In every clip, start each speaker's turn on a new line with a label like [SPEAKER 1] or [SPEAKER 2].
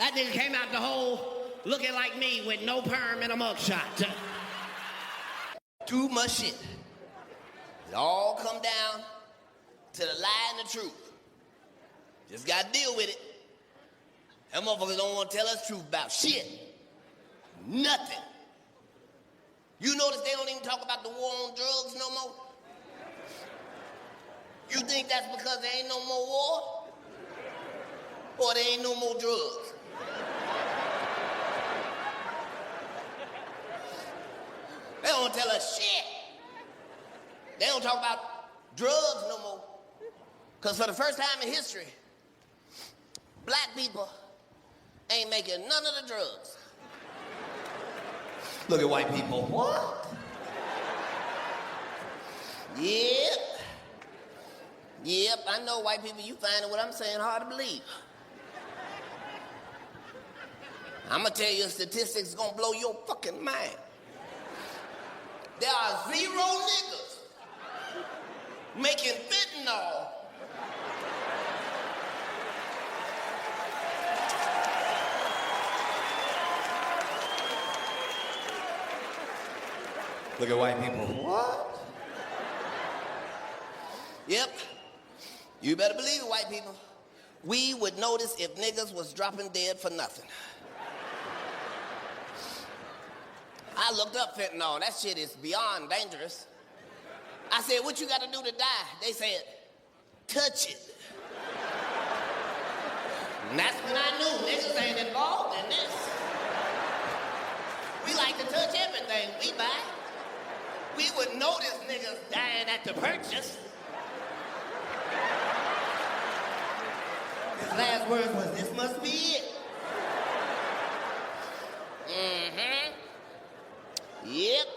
[SPEAKER 1] That nigga came out the hole looking like me with no perm and a mugshot. Too much shit. It all come down to the lie and the truth. Just gotta deal with it. Them motherfuckers don't want to tell us the truth about shit. Nothing. You notice they don't even talk about the war on drugs no more? You think that's because there ain't no more war? Or there ain't no more drugs? They don't tell us shit. They don't talk about drugs no more. Because for the first time in history, black people ain't making none of the drugs. Look at white people. What? Yep, I know white people, you finding what I'm saying hard to believe. I'm gonna tell you a statistic that's gonna blow your fucking mind. There are 0 niggas making fentanyl. Look at white people. What? Yep. You better believe it, white people. We would notice if niggas was dropping dead for nothing. I looked up fentanyl. That shit is beyond dangerous. I said, what you got to do to die? They said, touch it. And that's when I knew niggas ain't involved in this. We like to touch everything we buy. We would notice niggas dying at the purchase. His last words was, this must be it. Yep.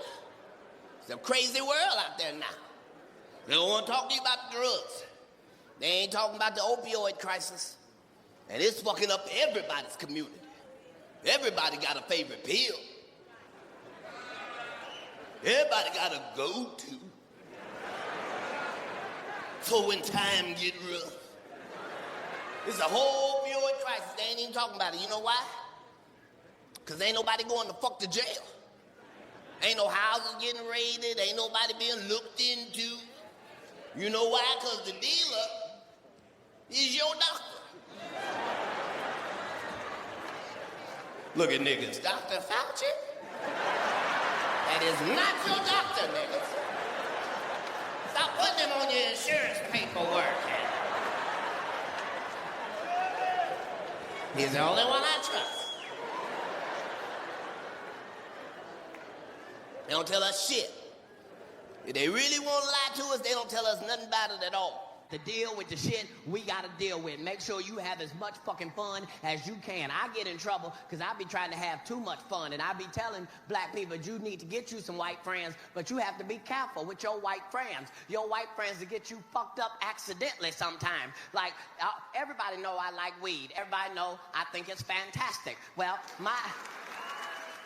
[SPEAKER 1] It's a crazy world out there now. They don't want to talk to you about the drugs. They ain't talking about the opioid crisis. And it's fucking up everybody's community. Everybody got a favorite pill. Everybody got a go-to for when time get rough. It's a whole opioid crisis. They ain't even talking about it. You know why? Because ain't nobody going to fuck to jail. Ain't no houses getting raided. Ain't nobody being looked into. You know why? Because the dealer is your doctor. Look at niggas. Dr. Fauci? That is not your doctor, niggas. Stop putting him on your insurance paperwork. He's the only one I trust. They don't tell us shit. If they really want to lie to us, they don't tell us nothing about it at all. To deal with the shit we gotta deal with. Make sure you have as much fucking fun as you can. I get in trouble because I be trying to have too much fun, and I be telling black people, you need to get you some white friends, but you have to be careful with your white friends. Your white friends to get you fucked up accidentally sometimes. Like, everybody know I like weed. Everybody know I think it's fantastic. Well, my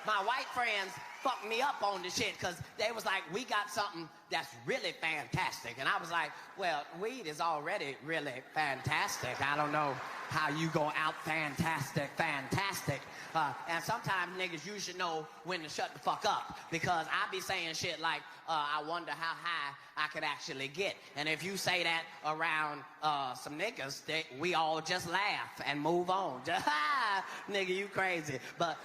[SPEAKER 1] white friends fucked me up on the shit because they was like, we got something that's really fantastic. And I was like, well, weed is already really fantastic. I don't know how you go out fantastic. And sometimes niggas, you should know when to shut the fuck up, because I be saying shit like, I wonder how high I could actually get. And if you say that around some niggas, we all just laugh and move on. Nigga, you crazy. But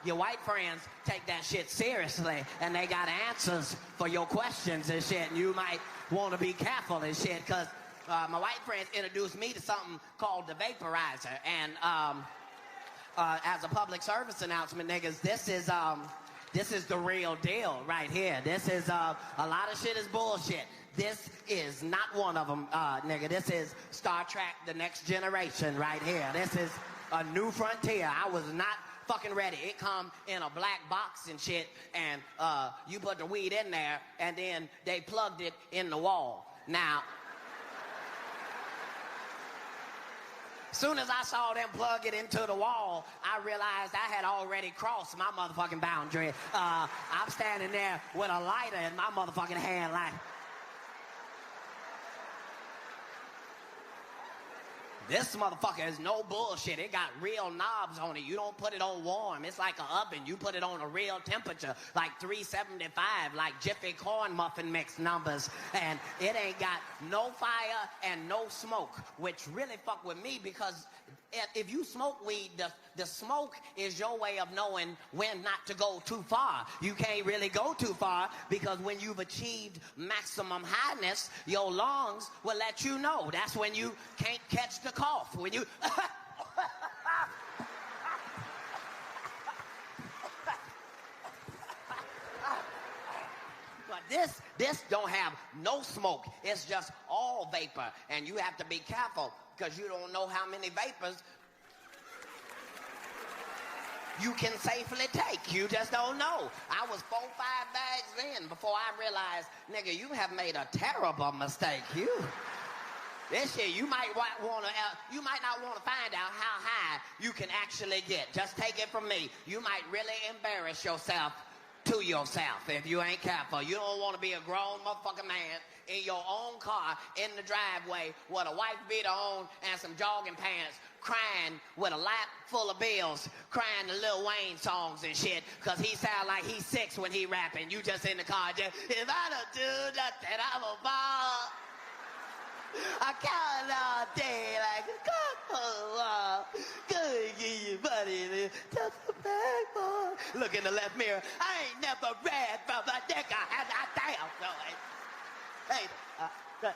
[SPEAKER 1] your white friends take that shit seriously, and they got answers for your questions and shit, and you might want to be careful and shit, because my white friends introduced me to something called the vaporizer. And as a public service announcement, niggas, this is the real deal right here. This is, a lot of shit is bullshit. This is not one of them, nigga. This is Star Trek: The Next Generation right here. This is a new frontier. I was not fucking ready. It come in a black box and shit, and you put the weed in there, and then they plugged it in the wall. Now, soon as I saw them plug it into the wall, I realized I had already crossed my motherfucking boundary. I'm standing there with a lighter in my motherfucking hand like, This motherfucker is no bullshit. It got real knobs on it. You don't put it on warm. It's like an oven. You put it on a real temperature, like 375, like Jiffy corn muffin mix numbers. And it ain't got no fire and no smoke, which really fuck with me because if you smoke weed, the smoke is your way of knowing when not to go too far. You can't really go too far because when you've achieved maximum highness, your lungs will let you know. That's when you can't catch the cough. When you... But this don't have no smoke. It's just all vapor. And you have to be careful because you don't know how many vapors you can safely take. You just don't know. I was 4 or 5 bags in before I realized, nigga, you have made a terrible mistake. This shit, you might not want to find out how high you can actually get. Just take it from me. You might really embarrass yourself to yourself if you ain't careful. You don't want to be a grown motherfucking man in your own car in the driveway with a wife beater on and some jogging pants, crying with a lap full of bills, crying the Lil Wayne songs and shit, because he sound like he's 6 when he rapping. You just in the car, just, if I don't do nothing, I'm a ball. I count all day like a couple. Good give you money, just a bag boy. Look in the left mirror. I ain't never read from a nigga. Hey,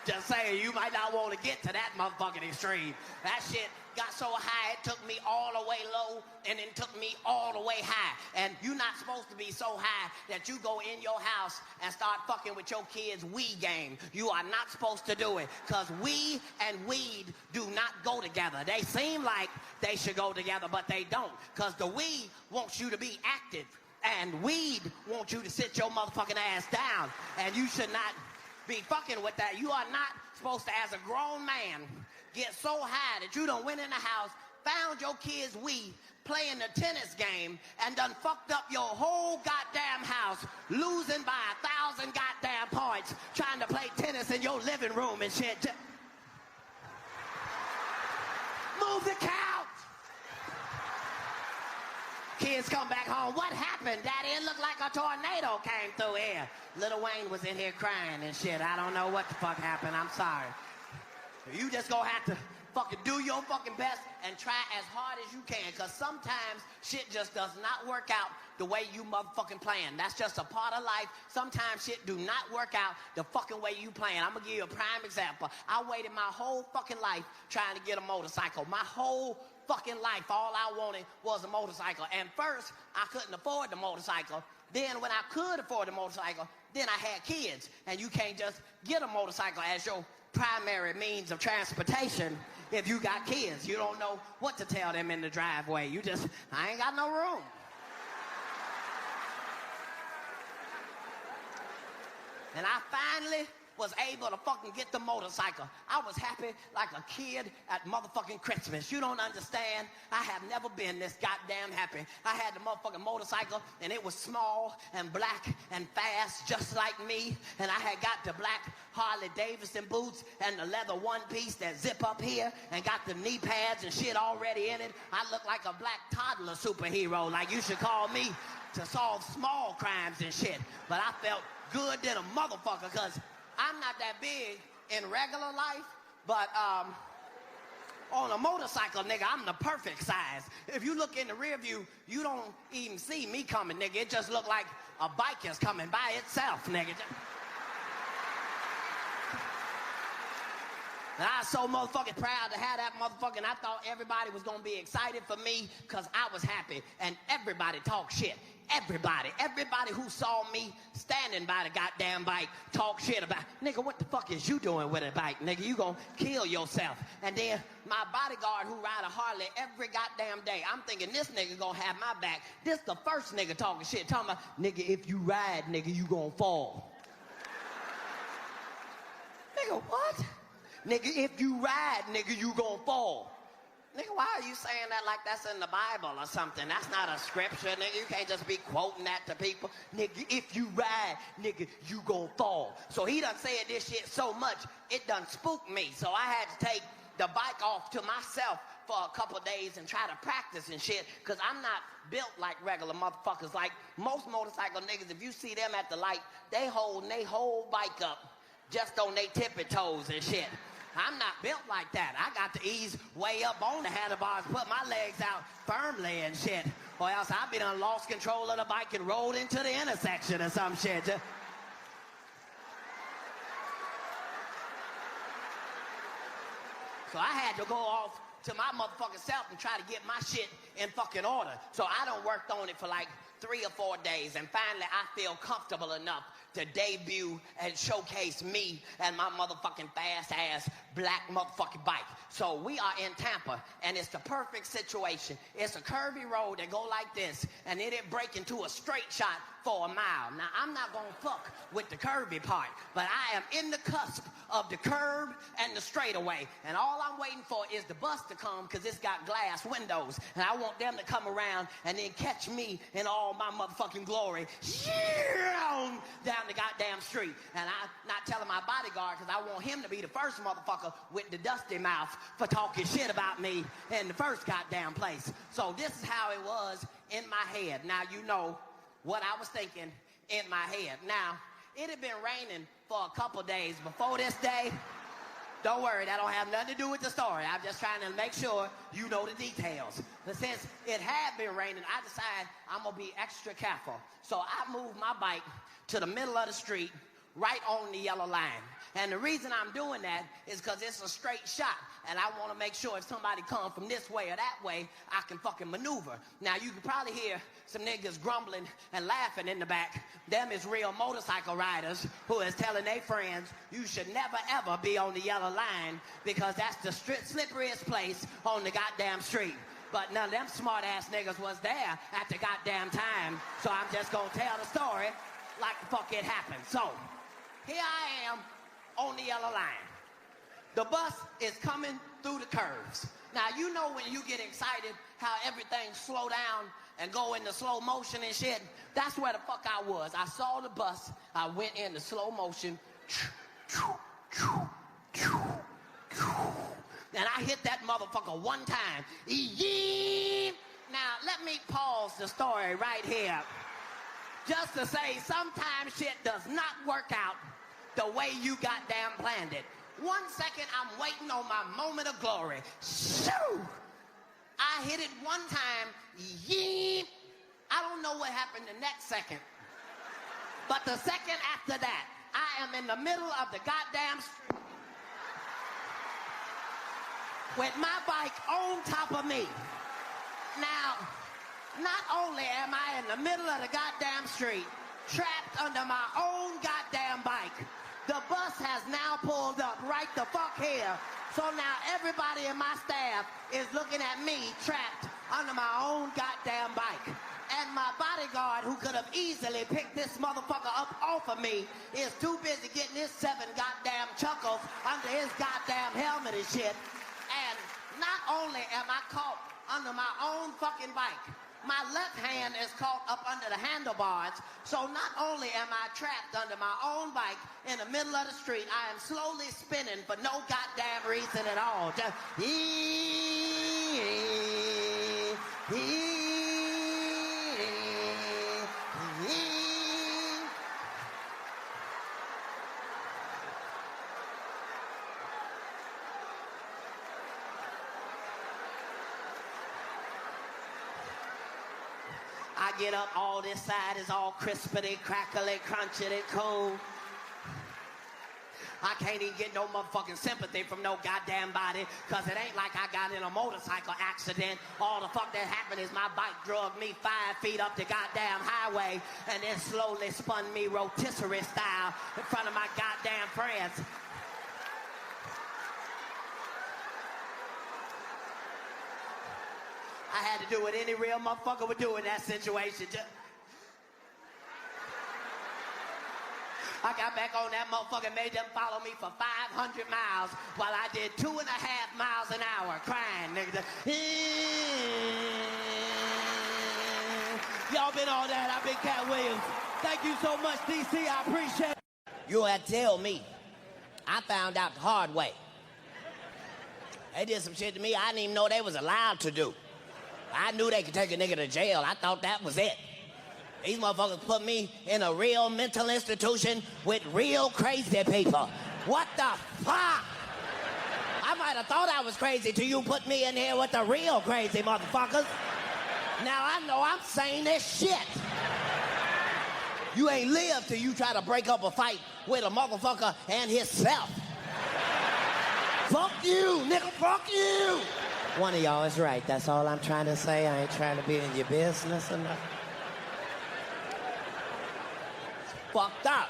[SPEAKER 1] just saying, you might not want to get to that motherfucking extreme. That shit got so high, it took me all the way low, and then took me all the way high. And you're not supposed to be so high that you go in your house and start fucking with your kids' Wii game. You are not supposed to do it, because Wii and weed do not go together. They seem like they should go together, but they don't, because the Wii wants you to be active, and weed wants you to sit your motherfucking ass down, and you should not be fucking with that. You are not supposed to, as a grown man, get so high that you done went in the house, found your kids' Wii, playing the tennis game, and done fucked up your whole goddamn house, losing by 1,000 goddamn points, trying to play tennis in your living room and shit. Move the couch! Kids come back home. What happened, Daddy? It looked like a tornado came through here. Lil Wayne was in here crying and shit. I don't know what the fuck happened. I'm sorry. You just gonna have to fucking do your fucking best and try as hard as you can, because sometimes shit just does not work out the way you motherfucking plan. That's just a part of life. Sometimes shit do not work out the fucking way you plan. I'm gonna give you a prime example. I waited my whole fucking life trying to get a motorcycle. My whole fucking life, all I wanted was a motorcycle. And first, I couldn't afford the motorcycle. Then when I could afford the motorcycle, then I had kids. And you can't just get a motorcycle as your primary means of transportation if you got kids. You don't know what to tell them in the driveway. You just, I ain't got no room. And I finally was able to fucking get the motorcycle. I was happy like a kid at motherfucking Christmas. You don't understand. I have never been this goddamn happy. I had the motherfucking motorcycle, and it was small and black and fast, just like me. And I had got the black Harley Davidson boots and the leather one piece that zip up here, and got the knee pads and shit already in it. I look like a black toddler superhero, like you should call me to solve small crimes and shit. But I felt good than a motherfucker, because I'm not that big in regular life, but on a motorcycle, nigga, I'm the perfect size. If you look in the rear view, you don't even see me coming, nigga. It just look like a bike is coming by itself, nigga. And I was so motherfucking proud to have that motherfucking, I thought everybody was gonna be excited for me because I was happy. And everybody talked shit. Everybody who saw me standing by the goddamn bike talk shit about, nigga, what the fuck is you doing with a bike, nigga? You gonna kill yourself. And then my bodyguard who ride a Harley every goddamn day, I'm thinking this nigga gonna have my back. This the first nigga talking shit, talking about, nigga, if you ride, nigga, you gonna fall. Nigga, what? Nigga, if you ride, nigga, you gonna fall. Nigga, why are you saying that like that's in the Bible or something? That's not a scripture, nigga. You can't just be quoting that to people. Nigga, if you ride, nigga, you gon' fall. So he done said this shit so much, it done spooked me. So I had to take the bike off to myself for a couple days and try to practice and shit, because I'm not built like regular motherfuckers. Like most motorcycle niggas, if you see them at the light, they holding they whole bike up just on they tippy toes and shit. I'm not built like that. I got to ease way up on the handlebars, put my legs out firmly and shit, or else I'd be done lost control of the bike and rolled into the intersection or some shit. So I had to go off to my motherfucking self and try to get my shit in fucking order. So I done worked on it for like 3 or 4 days, and finally I feel comfortable enough to debut and showcase me and my motherfucking fast-ass black motherfucking bike. So we are in Tampa, and it's the perfect situation. It's a curvy road that go like this, and then it break into a straight shot for a mile. Now, I'm not gonna fuck with the curvy part, but I am in the cusp of the curb and the straightaway, and all I'm waiting for is the bus to come, because it's got glass windows, and I want them to come around and then catch me in all my motherfucking glory down the goddamn street. And I'm not telling my bodyguard, because I want him to be the first motherfucker with the dusty mouth for talking shit about me in the first goddamn place. So this is how it was in my head. Now you know what I was thinking in my head. Now, it had been raining for a couple days before this day. Don't worry, that don't have nothing to do with the story. I'm just trying to make sure you know the details. But since it had been raining, I decided I'm gonna be extra careful. So I moved my bike to the middle of the street, right on the yellow line. And the reason I'm doing that is because it's a straight shot, and I want to make sure if somebody comes from this way or that way, I can fucking maneuver. Now, you can probably hear some niggas grumbling and laughing in the back. Them is real motorcycle riders who is telling their friends, you should never, ever be on the yellow line, because that's the slipperiest place on the goddamn street. But none of them smart-ass niggas was there at the goddamn time, so I'm just going to tell the story like the fuck it happened. So, here I am on the yellow line. The bus is coming through the curves. Now, you know when you get excited how everything slow down and go into slow motion and shit? That's where the fuck I was. I saw the bus, I went into slow motion, and I hit that motherfucker one time. Now, let me pause the story right here, just to say sometimes shit does not work out the way you goddamn planned it. 1 second, I'm waiting on my moment of glory. Shoo! I hit it one time. Yeep! I don't know what happened the next second. But the second after that, I am in the middle of the goddamn street with my bike on top of me. Now, not only am I in the middle of the goddamn street, trapped under my own goddamn bike, the bus has now pulled up right the fuck here. So now everybody in my staff is looking at me trapped under my own goddamn bike. And my bodyguard, who could have easily picked this motherfucker up off of me, is too busy getting his 7 goddamn chuckles under his goddamn helmet and shit. And not only am I caught under my own fucking bike, my left hand is caught up under the handlebars, so not only am I trapped under my own bike in the middle of the street, I am slowly spinning for no goddamn reason at all. Just I get up, all this side is all crispity, crackly, crunchy, cool. I can't even get no motherfucking sympathy from no goddamn body, because it ain't like I got in a motorcycle accident. All the fuck that happened is my bike drug me 5 feet up the goddamn highway and then slowly spun me rotisserie style in front of my goddamn friends. I had to do what any real motherfucker would do in that situation. I got back on that motherfucker and made them follow me for 500 miles while I did 2.5 miles an hour crying, nigga. Y'all been on that. I've been Katt Williams. Thank you so much, DC. I appreciate it. You had to tell me. I found out the hard way. They did some shit to me I didn't even know they was allowed to do. I knew they could take a nigga to jail. I thought that was it. These motherfuckers put me in a real mental institution with real crazy people. What the fuck? I might have thought I was crazy till you put me in here with the real crazy motherfuckers. Now I know I'm saying this shit. You ain't lived till you try to break up a fight with a motherfucker and himself. Fuck you, nigga, fuck you. One of y'all is right. That's all I'm trying to say. I ain't trying to be in your business or nothing. Fucked up.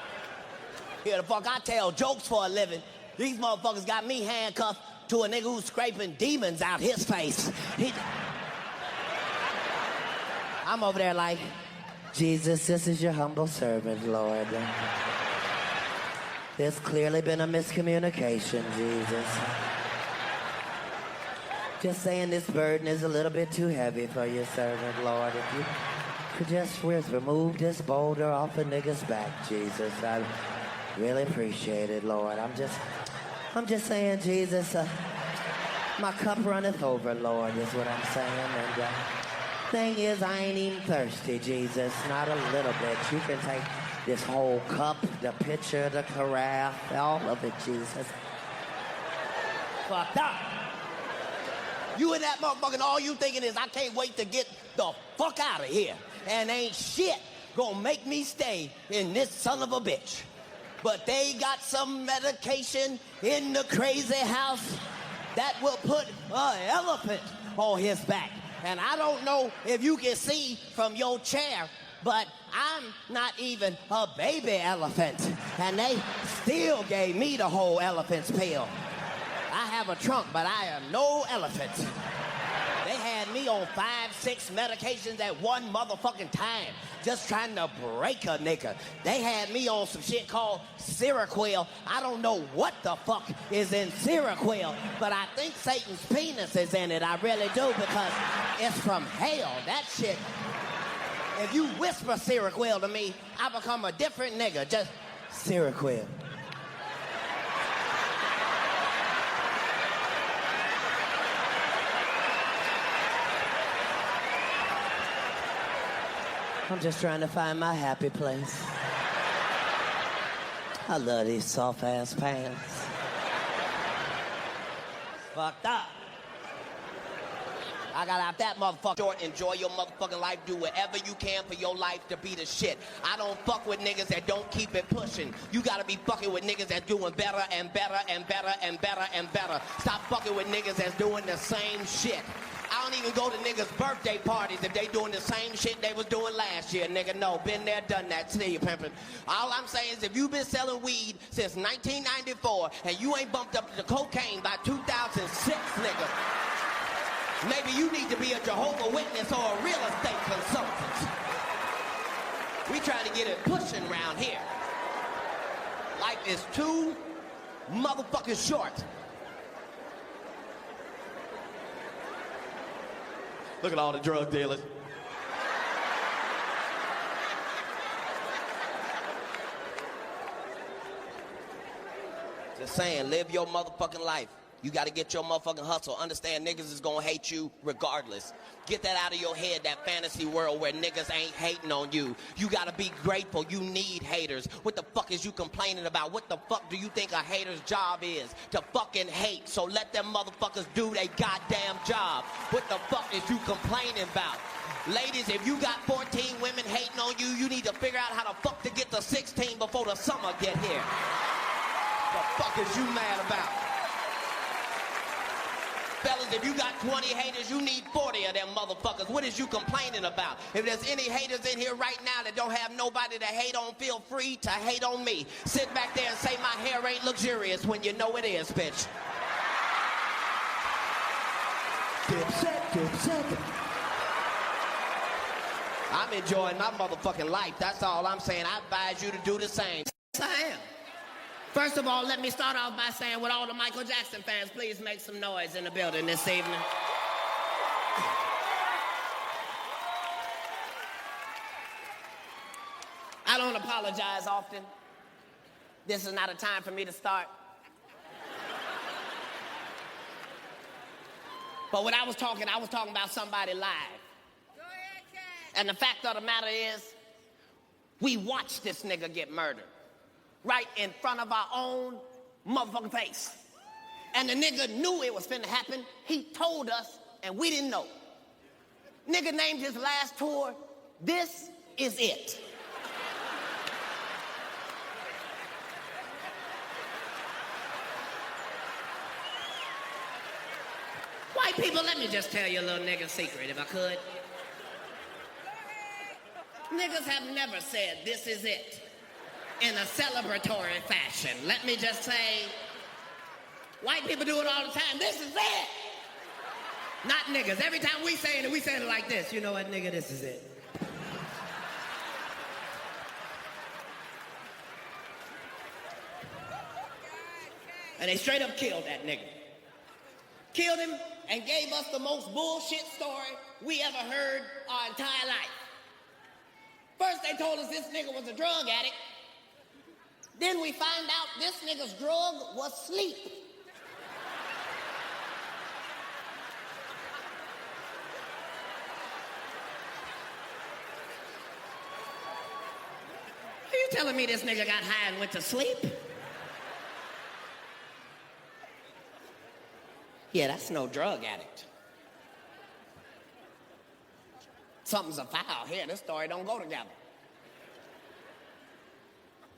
[SPEAKER 1] Here the fuck I tell jokes for a living. These motherfuckers got me handcuffed to a nigga who's scraping demons out his face. I'm over there like, Jesus, this is your humble servant, Lord. There's clearly been a miscommunication, Jesus. Just saying this burden is a little bit too heavy for your servant, Lord. If you could just remove this boulder off a nigga's back, Jesus. I really appreciate it, Lord. I'm just saying, Jesus, my cup runneth over, Lord, is what I'm saying. And thing is, I ain't even thirsty, Jesus. Not a little bit. You can take this whole cup, the pitcher, the carafe, all of it, Jesus. Fucked up. You and that motherfucker, and all you thinking is, I can't wait to get the fuck out of here. And ain't shit gonna make me stay in this son of a bitch. But they got some medication in the crazy house that will put an elephant on his back. And I don't know if you can see from your chair, but I'm not even a baby elephant. And they still gave me the whole elephant's pill. I have a trunk, but I am no elephant. They had me on 5, 6 medications at one motherfucking time, just trying to break a nigga. They had me on some shit called Seroquel. I don't know what the fuck is in Seroquel, but I think Satan's penis is in it. I really do, because it's from hell. That shit, if you whisper Seroquel to me, I become a different nigga. Just Seroquel. I'm just trying to find my happy place. I love these soft-ass pants. Fucked up. I got out that motherfucker. Enjoy your motherfucking life. Do whatever you can for your life to be the shit. I don't fuck with niggas that don't keep it pushing. You gotta be fucking with niggas that's doing better and better and better and better and better. Stop fucking with niggas that's doing the same shit. I don't even go to niggas' birthday parties if they doing the same shit they was doing last year, nigga. No, been there, done that. See you, pimpin'. All I'm saying is if you've been selling weed since 1994 and you ain't bumped up to cocaine by 2006, nigga, maybe you need to be a Jehovah's Witness or a real estate consultant. We trying to get it pushing around here. Life is too motherfucking short. Look at all the drug dealers. Just saying, live your motherfucking life. You gotta get your motherfucking hustle. Understand niggas is gonna hate you regardless. Get that out of your head, that fantasy world where niggas ain't hating on you. You gotta be grateful. You need haters. What the fuck is you complaining about? What the fuck do you think a hater's job is? To fucking hate. So let them motherfuckers do their goddamn job. What the fuck is you complaining about? Ladies, if you got 14 women hating on you, you need to figure out how the fuck to get to 16 before the summer get here. The fuck is you mad about? Fellas, if you got 20 haters, you need 40 of them motherfuckers. What is you complaining about? If there's any haters in here right now that don't have nobody to hate on, feel free to hate on me. Sit back there and say my hair ain't luxurious when you know it is, bitch. Dipset, dipset. I'm enjoying my motherfucking life. That's all I'm saying. I advise you to do the same. Yes, I am. First of all, let me start off by saying, with all the Michael Jackson fans, please make some noise in the building this evening. I don't apologize often. This is not a time for me to start. But when I was talking about somebody live. Go ahead, Katt. And the fact of the matter is, we watched this nigga get murdered right in front of our own motherfucking face. And the nigga knew it was finna happen. He told us, and we didn't know. Nigga named his last tour, This Is It. White people, let me just tell you a little nigga secret, if I could. Niggas have never said, this is it, in a celebratory fashion. Let me just say, white people do it all the time. This is it. Not niggas. Every time we say it like this. You know what, nigga, this is it. And they straight up killed that nigga. Killed him and gave us the most bullshit story we ever heard our entire life. First they told us this nigga was a drug addict. Then we find out this nigga's drug was sleep. Are you telling me this nigga got high and went to sleep? Yeah, that's no drug addict. Something's afoul here. This story don't go together.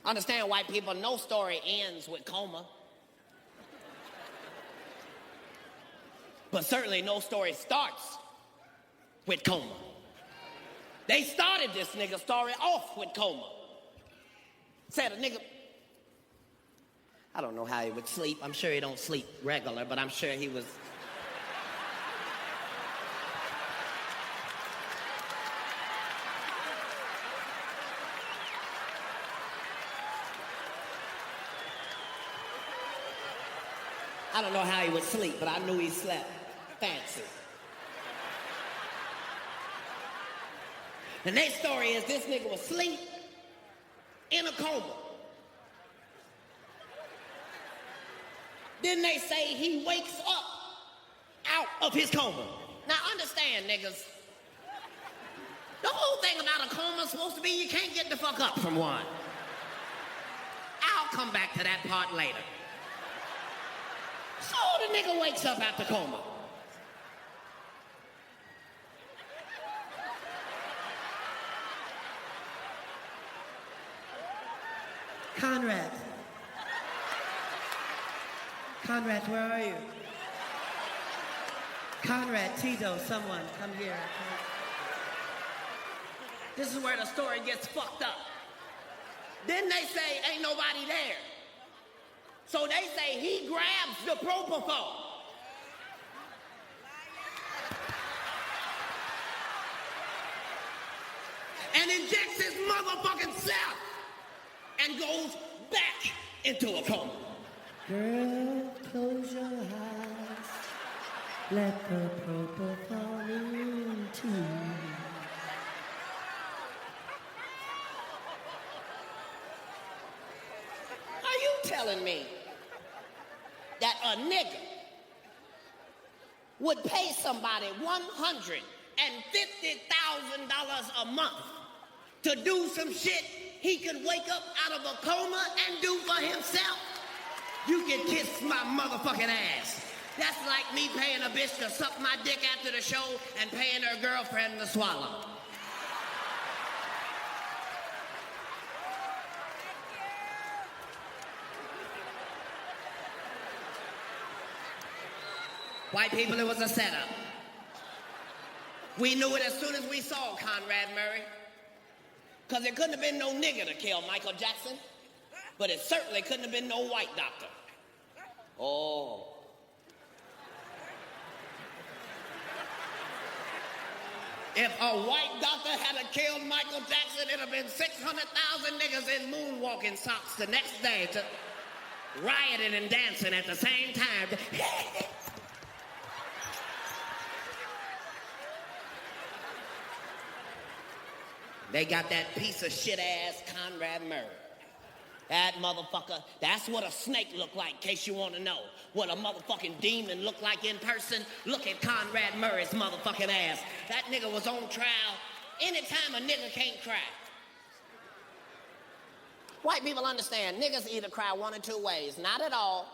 [SPEAKER 1] Understand, white people, no story ends with coma. But certainly no story starts with coma. They started this nigga story off with coma. Said a nigga, I don't know how he would sleep. I'm sure he don't sleep regular, but I'm sure he was. I don't know how he would sleep, but I knew he slept fancy. The next story is this nigga was asleep in a coma. Then they say he wakes up out of his coma. Now understand, niggas, the whole thing about a coma is supposed to be you can't get the fuck up from one. I'll come back to that part later. So the nigga wakes up out the coma.
[SPEAKER 2] Conrad, where are you? Conrad, Tito, someone, come here.
[SPEAKER 1] This is where the story gets fucked up. Then they say ain't nobody there. So they say he grabs the propofol. And injects his motherfucking self and goes back into a coma.
[SPEAKER 2] Girl, close your eyes. Let the propofol into you.
[SPEAKER 1] Are you telling me that a nigga would pay somebody $150,000 a month to do some shit he could wake up out of a coma and do for himself? You can kiss my motherfucking ass. That's like me paying a bitch to suck my dick after the show and paying her girlfriend to swallow. White people, it was a setup. We knew it as soon as we saw Conrad Murray. Because it couldn't have been no nigga to kill Michael Jackson, but it certainly couldn't have been no white doctor. Oh. If a white doctor had killed Michael Jackson, it'd have been 600,000 niggas in moonwalking socks the next day to rioting and dancing at the same time. They got that piece of shit ass Conrad Murray. That motherfucker, that's what a snake look like, in case you want to know. What a motherfucking demon look like in person. Look at Conrad Murray's motherfucking ass. That nigga was on trial. Anytime a nigga can't cry. White people understand, niggas either cry one of two ways. Not at all,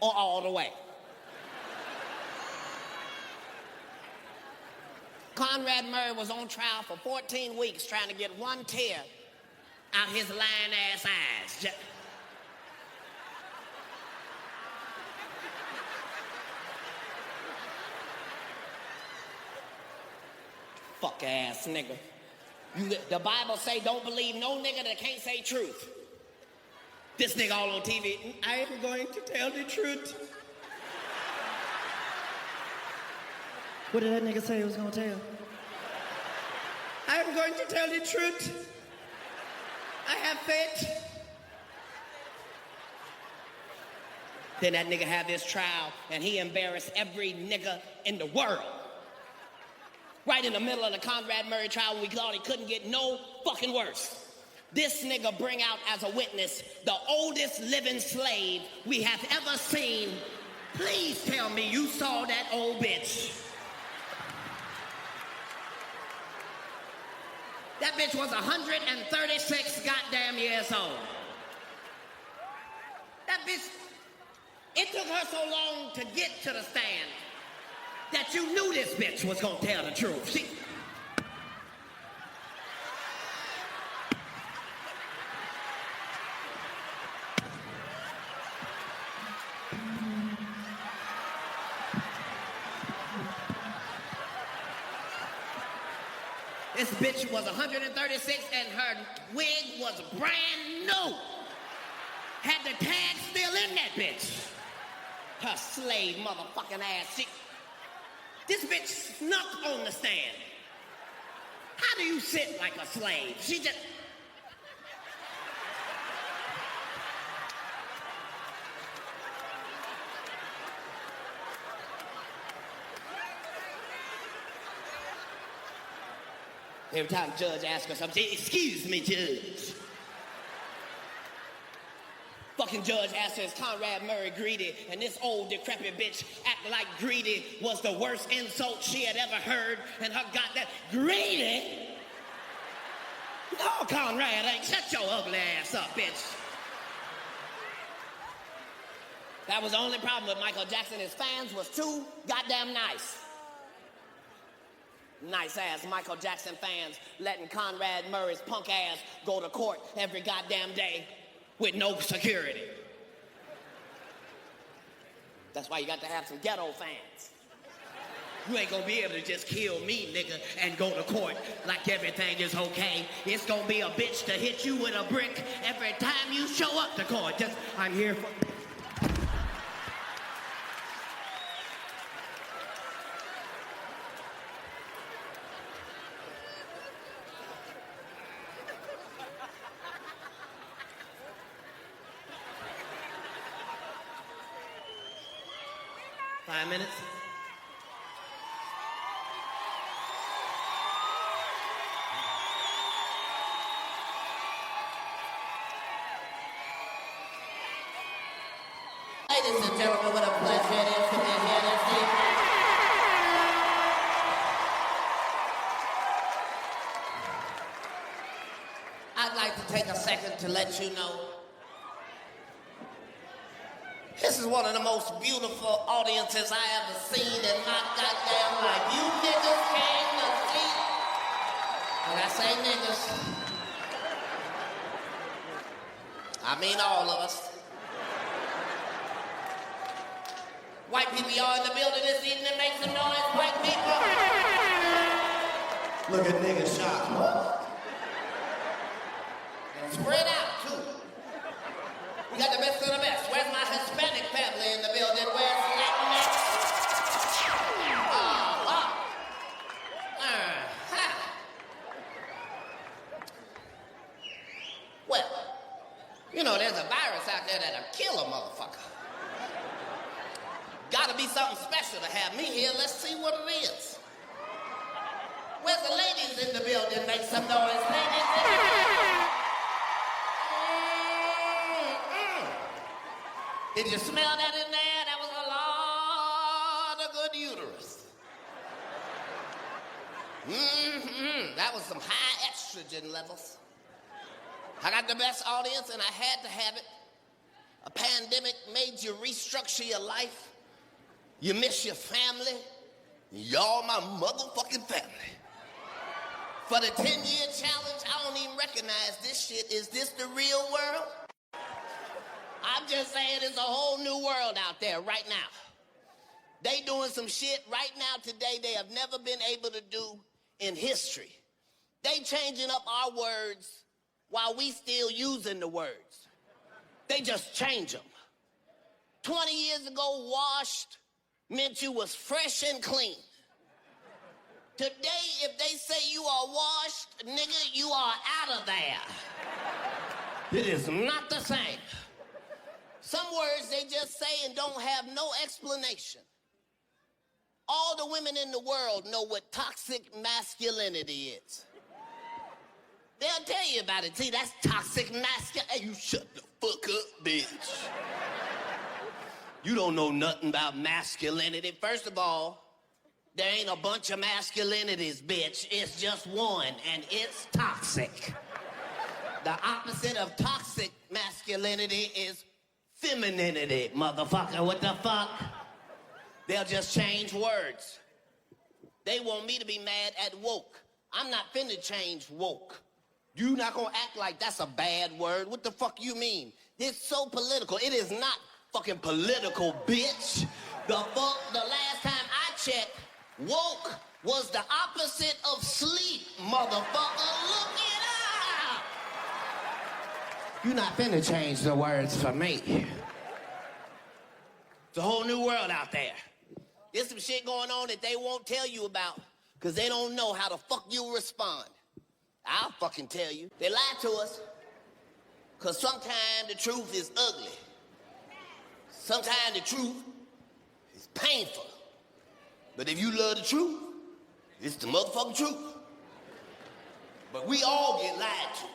[SPEAKER 1] or all the way. Conrad Murray was on trial for 14 weeks trying to get one tear out his lying ass eyes. Fuck ass nigga. The Bible say don't believe no nigga that can't say truth. This nigga all on TV, I am going to tell the truth.
[SPEAKER 2] What did that nigga say he was gonna tell?
[SPEAKER 1] I'm going to tell the truth. I have faith. Then that nigga had this trial and he embarrassed every nigga in the world. Right in the middle of the Conrad Murray trial, we thought he couldn't get no fucking worse. This nigga bring out as a witness the oldest living slave we have ever seen. Please tell me you saw that old bitch. That bitch was 136 goddamn years old. That bitch, it took her so long to get to the stand that you knew this bitch was gonna tell the truth. This bitch was 136 and her wig was brand new. Had the tag still in that bitch. Her slave motherfucking ass. This bitch snuck on the stand. How do you sit like a slave? She just... Every time judge asks her something, excuse me, judge. Fucking judge asked her, is Conrad Murray greedy? And this old decrepit bitch act like greedy was the worst insult she had ever heard. And her got that, greedy? No, Conrad ain't. Shut your ugly ass up, bitch. That was the only problem with Michael Jackson. His fans was too goddamn nice. Nice ass Michael Jackson fans letting Conrad Murray's punk ass go to court every goddamn day with no security. That's why you got to have some ghetto fans. You ain't gonna be able to just kill me, nigga, and go to court like everything is okay. It's gonna be a bitch to hit you with a brick every time you show up to court. Just, I'm here for... $5 minutes. Ladies and gentlemen, what a pleasure it is to be here this evening. I'd like to take a second to let you know this is one of the most beautiful audiences I ever seen in my goddamn life. You niggas came to see. When I say niggas, I mean all of us. White people, y'all in the building this evening, make some noise, white people. Look at niggas shocked. And spread out, too. We got the best of the best. Where's my Hispanic family in the building? Where's Latinx? You know, there's a virus out there that'll kill a motherfucker. Gotta be something special to have me here. Let's see what it is. Where's the ladies in the building? Make some noise, ladies in the building. Did you smell that in there? That was a lot of good uterus. That was some high estrogen levels. I got the best audience, and I had to have it. A pandemic made you restructure your life. You miss your family. Y'all my motherfucking family. For the 10-year challenge, I don't even recognize this shit. Is this the real world? I'm just saying it's a whole new world out there right now. They doing some shit right now today they have never been able to do in history. They changing up our words while we still using the words. They just change them. 20 years ago, washed meant you was fresh and clean. Today, if they say you are washed, nigga, you are out of there. It is not the same. Some words they just say and don't have no explanation. All the women in the world know what toxic masculinity is. They'll tell you about it. See, that's toxic masculinity. Hey, you shut the fuck up, bitch. You don't know nothing about masculinity. First of all, there ain't a bunch of masculinities, bitch. It's just one, and it's toxic. The opposite of toxic masculinity is femininity, motherfucker. What the fuck? They'll just change words. They want me to be mad at woke. I'm not finna change woke. You not gonna act like that's a bad word. What the fuck you mean? It's so political. It is not fucking political, bitch. The last time I checked, woke was the opposite of sleep, motherfucker. Look it up. You're not finna change the words for me. It's a whole new world out there. There's some shit going on that they won't tell you about because they don't know how the fuck you respond. I'll fucking tell you. They lie to us because sometimes the truth is ugly. Sometimes the truth is painful. But if you love the truth, it's the motherfucking truth. But we all get lied to.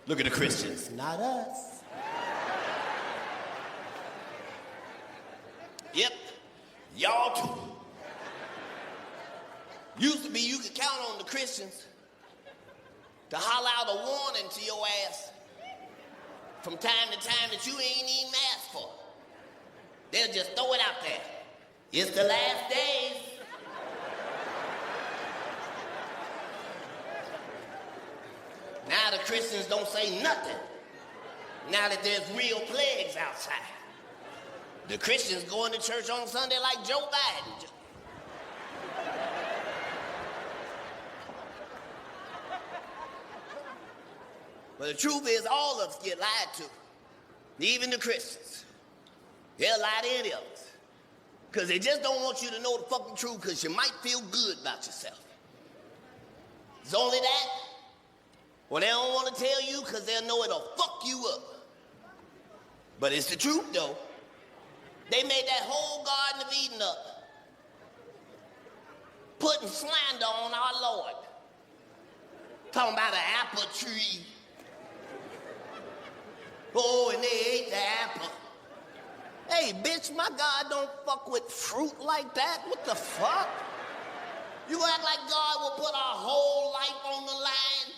[SPEAKER 1] Look at the Christians. Not us. Yep, y'all too. Used to be you could count on the Christians to holler out a warning to your ass from time to time that you ain't even asked for. They'll just throw it out there. It's the last days. Now the Christians don't say nothing. Now that there's real plagues outside. The Christians going to church on Sunday like Joe Biden. But the truth is, all of us get lied to. Even the Christians. They'll lie to any of us. Because they just don't want you to know the fucking truth because you might feel good about yourself. It's only that. Well, they don't want to tell you because they'll know it'll fuck you up. But it's the truth, though. They made that whole Garden of Eden up, putting slander on our Lord. Talking about an apple tree. Oh, and they ate the apple. Hey, bitch, my God don't fuck with fruit like that. What the fuck? You act like God will put our whole life on the line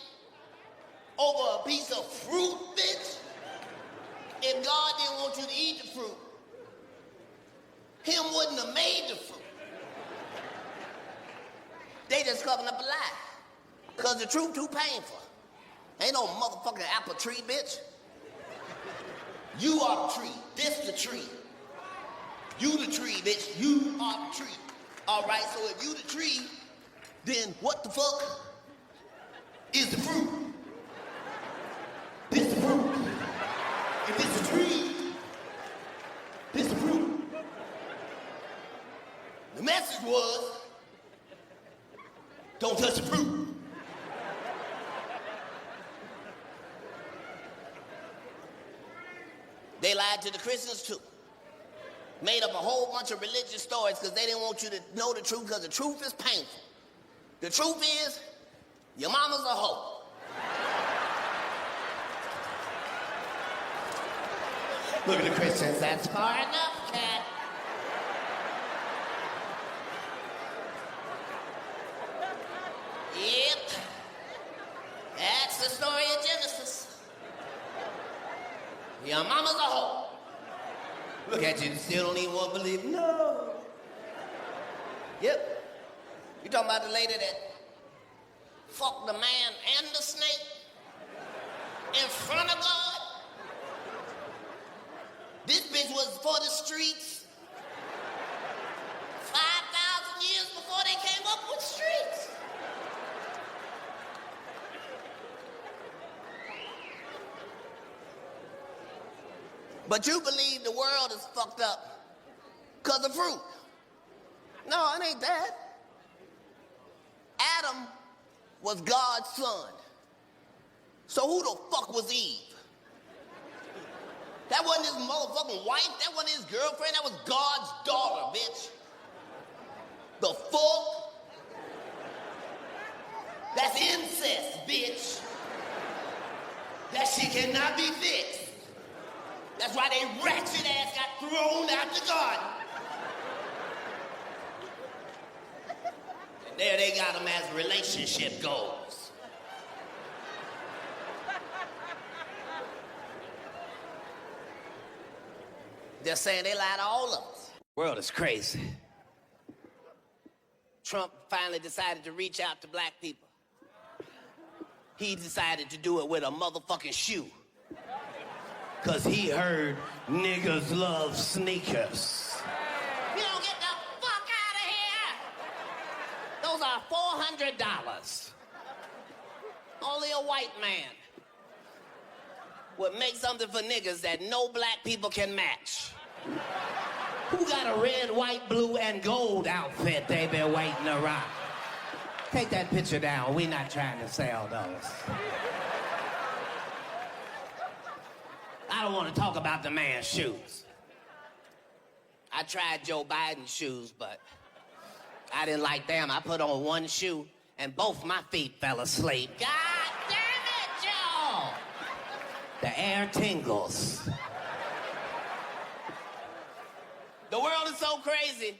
[SPEAKER 1] over a piece of fruit, bitch? If God didn't want you to eat the fruit, Him wouldn't have made the fruit. They just covering up a lie. Because the truth too painful. Ain't no motherfucking apple tree, bitch. You are the tree. This the tree. You the tree, bitch. You are the tree. All right, so if you the tree, then what the fuck is the fruit? This the fruit. If it's a tree, this the fruit. The message was, don't touch the fruit. lied to the Christians too. Made up a whole bunch of religious stories because they didn't want you to know the truth because the truth is painful. The truth is, your mama's a hoe. Look at the Christians, that's far enough, Katt. Yep. That's the story of Genesis. Your mama's a hoe. Look at you, still don't even want to believe. No. Yep. You talking about the lady that fucked the man and the snake in front of God? This bitch was for the streets 5,000 years before they came up with streets. But you believe the world is fucked up because of fruit. No, it ain't that. Adam was God's son. So who the fuck was Eve? That wasn't his motherfucking wife. That wasn't his girlfriend. That was God's daughter, bitch. The fuck? That's incest, bitch. That shit cannot be fixed. That's why they ratchet ass got thrown out the garden. And there they got them as relationship goals. They're saying they lie to all of us. The world is crazy. Trump finally decided to reach out to black people. He decided to do it with a motherfucking shoe. Cause he heard niggas love sneakers. You don't get the fuck out of here! Those are $400. Only a white man would make something for niggas that no black people can match. Who got a red, white, blue, and gold outfit they been waiting to rock? Take that picture down. We not trying to sell those. I don't want to talk about the man's shoes. I tried Joe Biden's shoes, but I didn't like them. I put on one shoe, and both my feet fell asleep. God damn it, Joe! The air tingles. The world is so crazy.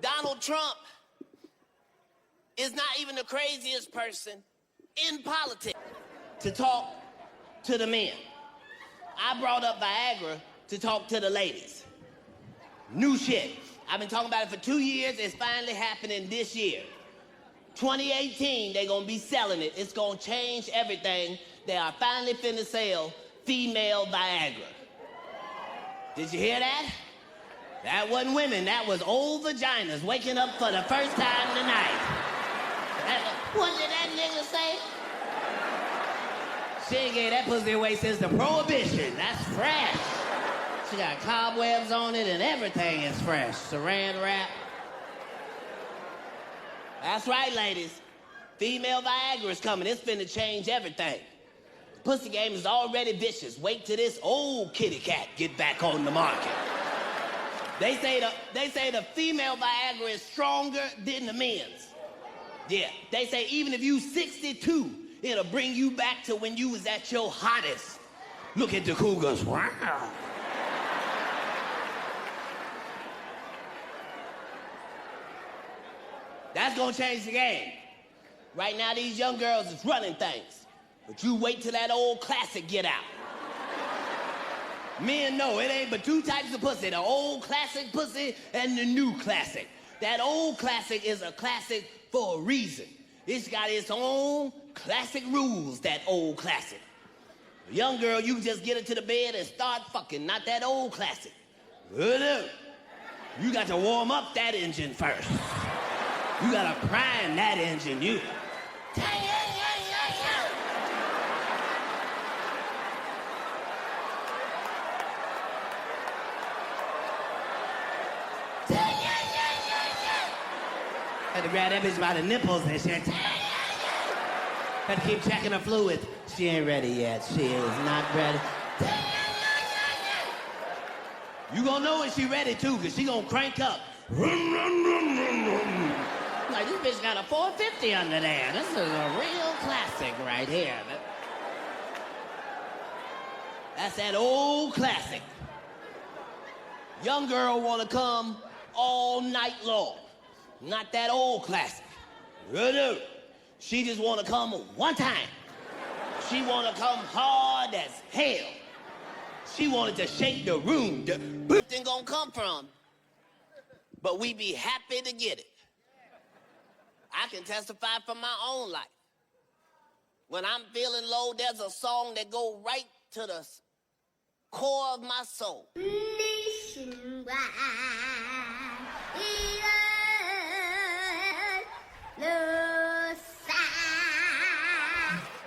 [SPEAKER 1] Donald Trump is not even the craziest person in politics to talk to the men. I brought up Viagra to talk to the ladies. New shit. I've been talking about it for 2 years. It's finally happening this year. 2018, they're gonna be selling it. It's gonna change everything. They are finally finna sell female Viagra. Did you hear that? That wasn't women, that was old vaginas waking up for the first time tonight. What did that nigga say? She ain't gave that pussy away since the Prohibition. That's fresh. She got cobwebs on it and everything is fresh. Saran wrap. That's right, ladies. Female Viagra is coming. It's finna change everything. The pussy game is already vicious. Wait till this old kitty cat get back on the market. They say the female Viagra is stronger than the men's. Yeah, they say even if you 62, it'll bring you back to when you was at your hottest. Look at the cougars. Wow. That's gonna change the game. Right now, these young girls is running things. But you wait till that old classic get out. Men know it ain't but two types of pussy, the old classic pussy and the new classic. That old classic is a classic for a reason. It's got its own classic rules, that old classic. A young girl, you just get her to the bed and start fucking, not that old classic. You got to warm up that engine first. You got to prime that engine. You. Had to grab that bitch by the nipples and shit. Had to keep checking her fluid. She ain't ready yet. She is not ready. You gonna know when she ready too, cause she gonna crank up. Like, this bitch got a 450 under there. This is a real classic right here. That's that old classic. Young girl wanna come all night long. Not that old classic. No. She just wanna come one time. She wanna come hard as hell. She wanted to shake the room. Nothing gonna come from, but we be happy to get it. I can testify from my own life. When I'm feeling low, there's a song that go right to the core of my soul.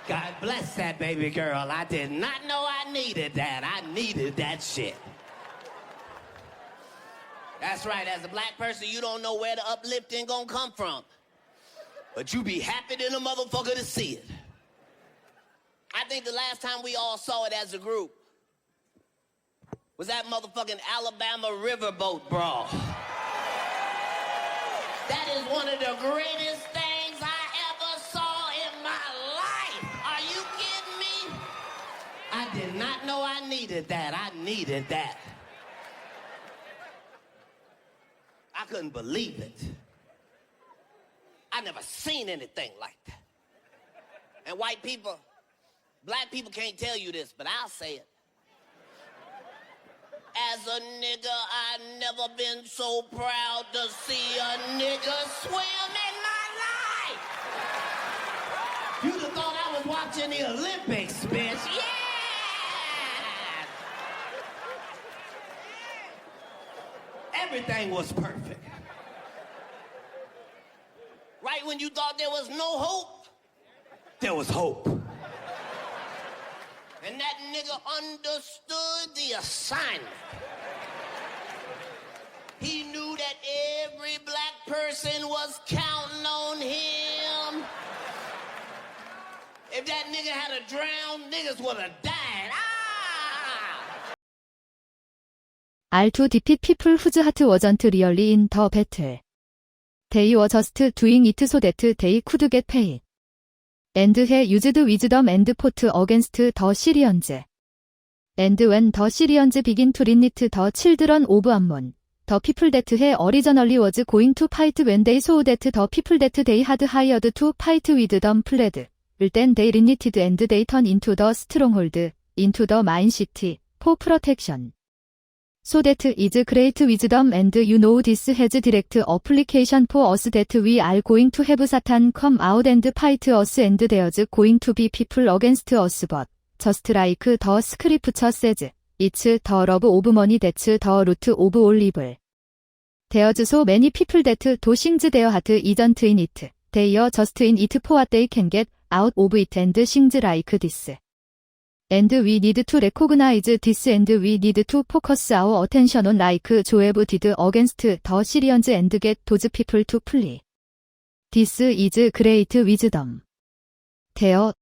[SPEAKER 1] God bless that baby girl. I did not know I needed that. I needed that shit. That's right, as a black person, you don't know where the uplifting gonna come from. But you be happy than a motherfucker to see it. I think the last time we all saw it as a group was that motherfucking Alabama riverboat brawl. That is one of the greatest things I ever saw in my life. Are you kidding me? I did not know I needed that. I needed that. I couldn't believe it. I never seen anything like that. And white people, black people can't tell you this, but I'll say it. As a nigga, I never been so proud to see a nigga swim in my life. You'd have thought I was watching the Olympics, bitch. Yeah! Everything was perfect. Right when you thought there was no hope, there was hope. And that nigga understood the assignment. He knew that every black person was counting on him. If that nigga had a drowned, niggas would have died.
[SPEAKER 3] R2 defeat people whose heart wasn't really in the battle. They were just doing it so that they could get paid. And he used wisdom and fought against the Syrians. And when the Syrians began to remit the children of Ammon, the people that he originally was going to fight when they saw that the people that they had hired to fight with them fled, then they remitted and they turned into the stronghold, into the main city, for protection. So that is great wisdom and you know this has direct application for us that we are going to have Satan come out and fight us and there's going to be people against us but, just like the scripture says, it's the love of money that's the root of all evil. There's so many people that do things their heart isn't in it, they are just in it for what they can get out of it and things like this. And we need to recognize this and we need to focus our attention on like Joab did against the Syrians and get those people to flee. This is great wisdom. There